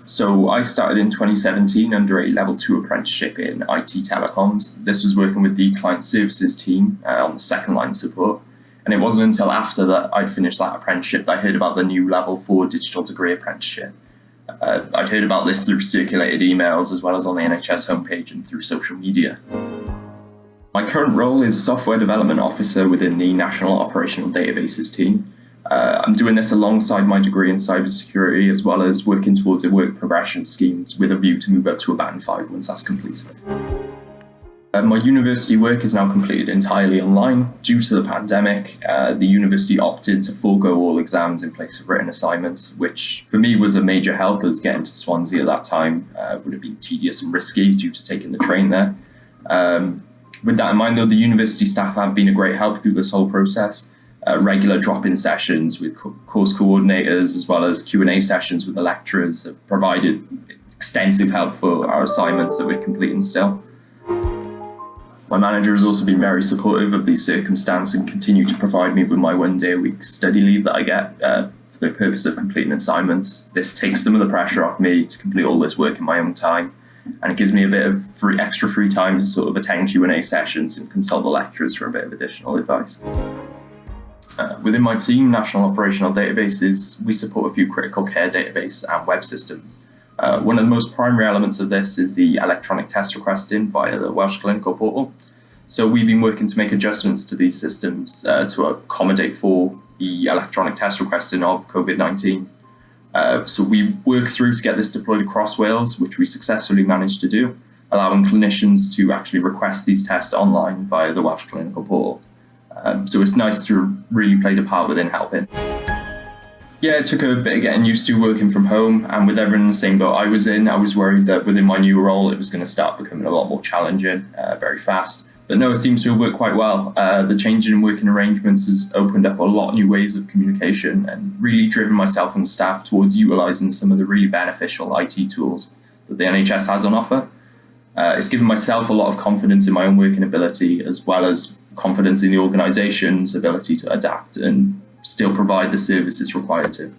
So I started in 2017 under a level 2 apprenticeship in IT telecoms. This was working with the client services team on the second line support. And it wasn't until after that I'd finished that apprenticeship that I heard about the new level 4 digital degree apprenticeship. I'd heard about this through circulated emails as well as on the NHS homepage and through social media. My current role is Software Development Officer within the National Operational Databases team. I'm doing this alongside my degree in cybersecurity as well as working towards a work progression scheme with a view to move up to a band 5 once that's completed. My university work is now completed entirely online. Due to the pandemic, the university opted to forego all exams in place of written assignments, which for me was a major help as getting to Swansea at that time would have been tedious and risky due to taking the train there. With that in mind, though, the university staff have been a great help through this whole process. Regular drop-in sessions with course coordinators as well as Q&A sessions with the lecturers have provided extensive help for our assignments that we're completing still. My manager has also been very supportive of these circumstances and continued to provide me with my 1 day a week study leave that I get for the purpose of completing assignments. This takes some of the pressure off me to complete all this work in my own time, and it gives me a bit of extra free time to sort of attend Q&A sessions and consult the lecturers for a bit of additional advice. Within my team, National Operational Databases, we support a few critical care database and web systems. One of the most primary elements of this is the electronic test requesting via the Welsh Clinical Portal. So we've been working to make adjustments to these systems to accommodate for the electronic test requesting of COVID-19. So we worked through to get this deployed across Wales, which we successfully managed to do, allowing clinicians to actually request these tests online via the Welsh Clinical Portal. So it's nice to really play a part within helping. Yeah, it took a bit of getting used to working from home, and with everyone in the same boat I was in, I was worried that within my new role it was going to start becoming a lot more challenging very fast. But no, it seems to have worked quite well. The change in working arrangements has opened up a lot of new ways of communication and really driven myself and staff towards utilising some of the really beneficial IT tools that the NHS has on offer. It's given myself a lot of confidence in my own working ability as well as confidence in the organisation's ability to adapt and still provide the services required to.